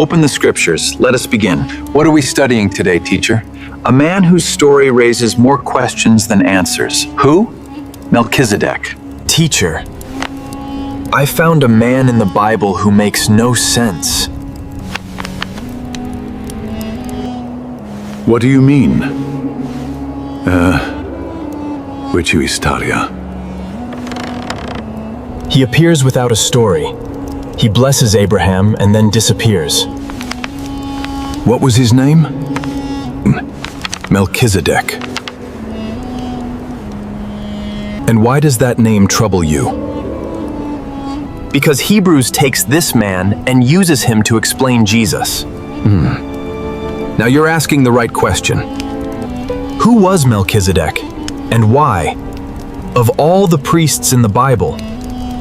Open the scriptures. Let us begin. What are we studying today, teacher? A man whose story raises more questions than answers. Who? Melchizedek. Teacher, I found a man in the Bible who makes no sense. What do you mean? Which historia? He appears without a story. He blesses Abraham and then disappears. What was his name? Melchizedek. And why does that name trouble you? Because Hebrews takes this man and uses him to explain Jesus. Now you're asking the right question. Who was Melchizedek, and why? Of all the priests in the Bible,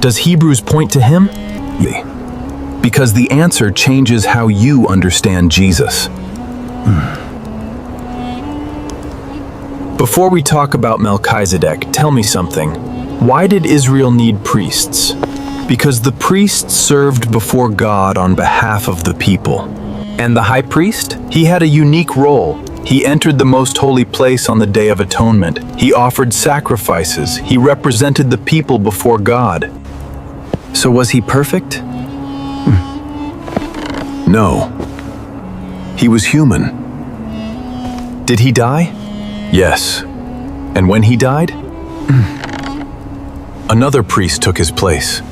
does Hebrews point to him? Because the answer changes how you understand Jesus. Before we talk about Melchizedek, tell me something. Why did Israel need priests? Because the priests served before God on behalf of the people. And the high priest? He had a unique role. He entered the most holy place on the Day of Atonement. He offered sacrifices. He represented the people before God. So was he perfect? No. He was human. Did he die? Yes. And when he died? Another priest took his place.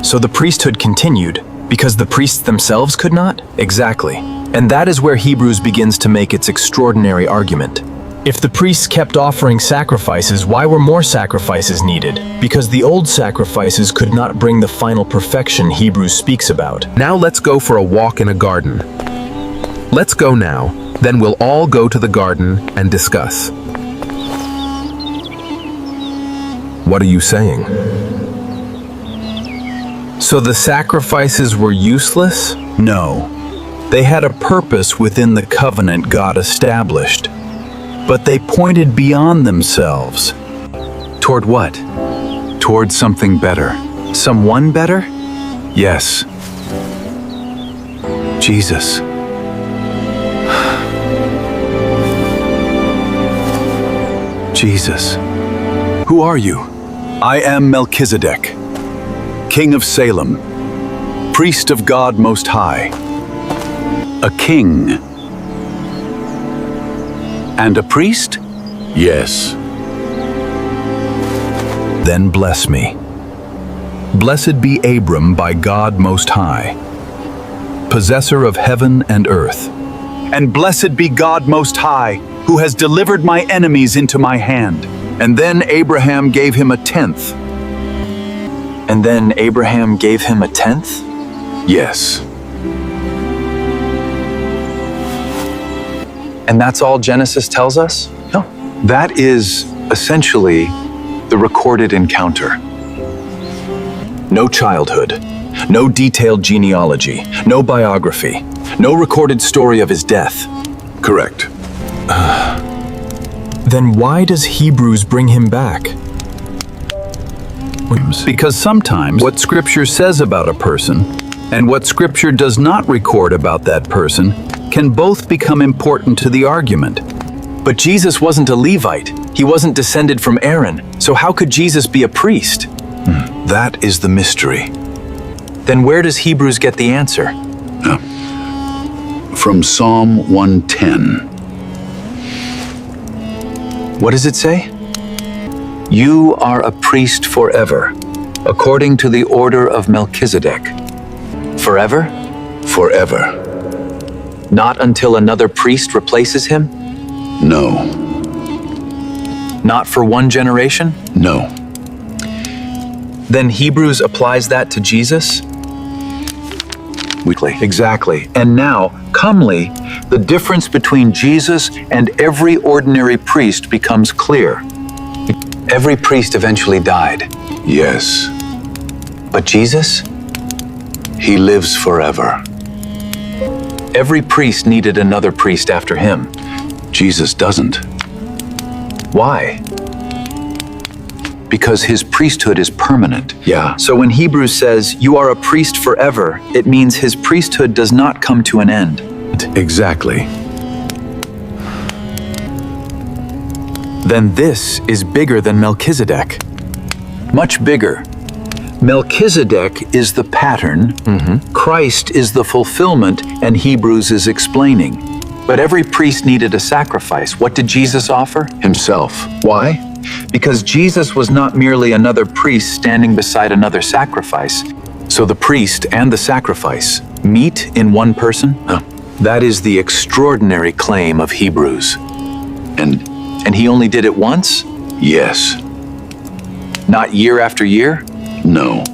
So the priesthood continued because the priests themselves could not? Exactly. And that is where Hebrews begins to make its extraordinary argument. If the priests kept offering sacrifices, why were more sacrifices needed? Because the old sacrifices could not bring the final perfection Hebrews speaks about. Now let's go for a walk in a garden. Let's go now, then we'll all go to the garden and discuss. What are you saying? So the sacrifices were useless? No. They had a purpose within the covenant God established. But they pointed beyond themselves. Toward what? Toward something better. Someone better? Yes. Jesus. Jesus. Who are you? I am Melchizedek, King of Salem, priest of God Most High, a king. And a priest? Yes. Then bless me. Blessed be Abram by God Most High, possessor of heaven and earth. And blessed be God Most High, who has delivered my enemies into my hand. And then Abraham gave him a tenth. And then Abraham gave him a tenth? Yes. And that's all Genesis tells us? No. That is essentially the recorded encounter. No childhood, no detailed genealogy, no biography, no recorded story of his death. Correct. Then why does Hebrews bring him back? Because sometimes what Scripture says about a person and what Scripture does not record about that person can both become important to the argument. But Jesus wasn't a Levite. He wasn't descended from Aaron. So how could Jesus be a priest? That is the mystery. Then where does Hebrews get the answer? From Psalm 110. What does it say? You are a priest forever, according to the order of Melchizedek. Forever? Forever. Not until another priest replaces him? No. Not for one generation? No. Then Hebrews applies that to Jesus? Weekly. Exactly. And now, comely, the difference between Jesus and every ordinary priest becomes clear. Every priest eventually died. Yes. But Jesus? He lives forever. Every priest needed another priest after him. Jesus doesn't. Why? because his priesthood is permanent. Yeah. So when Hebrews says, "You are a priest forever," it means his priesthood does not come to an end. Exactly. Then this is bigger than Melchizedek. Much bigger. Melchizedek is the pattern, Christ is the fulfillment, and Hebrews is explaining. But every priest needed a sacrifice. What did Jesus offer? Himself. Why? Because Jesus was not merely another priest standing beside another sacrifice. So the priest and the sacrifice meet in one person? That is the extraordinary claim of Hebrews. And he only did it once? Yes. Not year after year? No.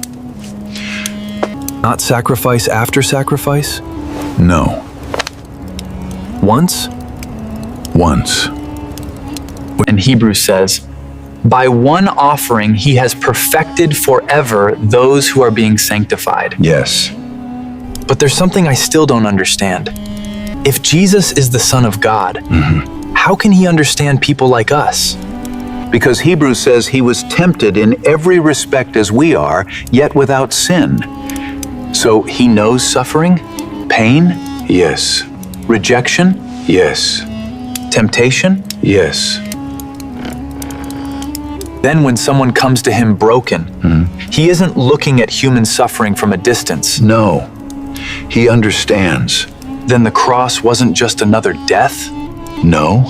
Not sacrifice after sacrifice? No. Once? Once. And Hebrews says, "By one offering he has perfected forever those who are being sanctified." Yes. But there's something I still don't understand. If Jesus is the Son of God, how can he understand people like us? Because Hebrews says he was tempted in every respect as we are, yet without sin. So he knows suffering, pain, Yes. rejection, Yes. temptation. Yes. Then when someone comes to him broken, he isn't looking at human suffering from a distance. No. He understands. Then the cross wasn't just another death? No.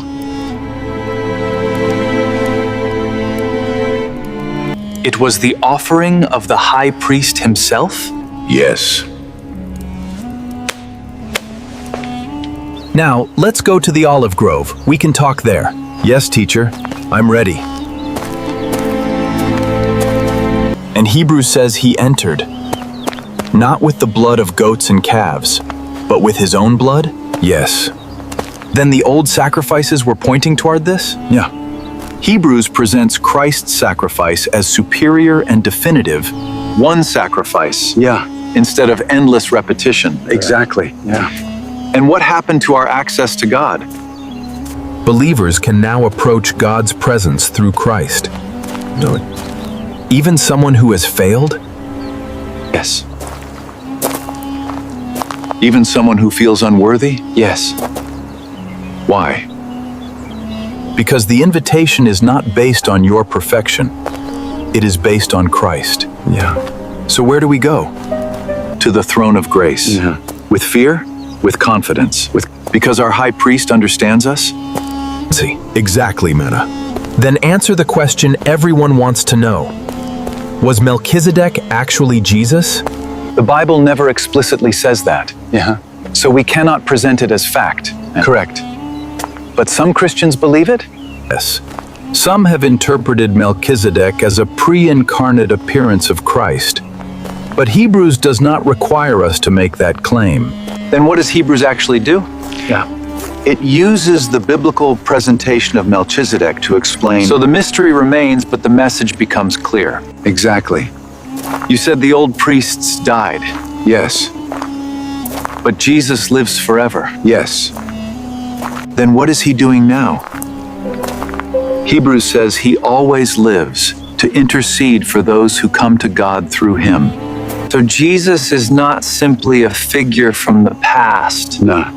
It was the offering of the high priest himself? Yes. Now, let's go to the olive grove. We can talk there. Yes, teacher. I'm ready. And Hebrews says he entered, not with the blood of goats and calves, but with his own blood? Yes. Then the old sacrifices were pointing toward this? Yeah. Hebrews presents Christ's sacrifice as superior and definitive, one sacrifice, Yeah. instead of endless repetition. Exactly. Yeah. And what happened to our access to God? Believers can now approach God's presence through Christ. Even someone who has failed? Yes. Even someone who feels unworthy? Yes. Why? Because the invitation is not based on your perfection. It is based on Christ. Yeah. So where do we go? To the throne of grace. Yeah. With fear? With confidence? Because our high priest understands us? See, exactly, Mena. Then answer the question everyone wants to know. Was Melchizedek actually Jesus? The Bible never explicitly says that. Yeah. So we cannot present it as fact. Correct. But some Christians believe it? Yes. Some have interpreted Melchizedek as a pre-incarnate appearance of Christ. But Hebrews does not require us to make that claim. Then what does Hebrews actually do? Yeah. It uses the biblical presentation of Melchizedek to explain. So the mystery remains, but the message becomes clear. Exactly. You said the old priests died, Yes. but Jesus lives forever. Yes. Then what is he doing now? Hebrews says he always lives to intercede for those who come to God through him. So Jesus is not simply a figure from the past. No.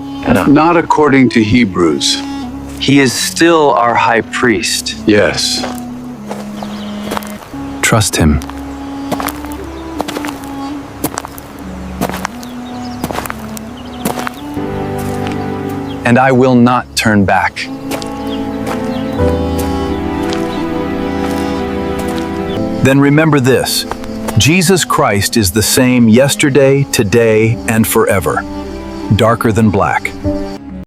Not according to Hebrews. He is still our high priest. Yes. Trust him. And I will not turn back. Then remember this: Jesus Christ is the same yesterday, today, and forever. Darker than black.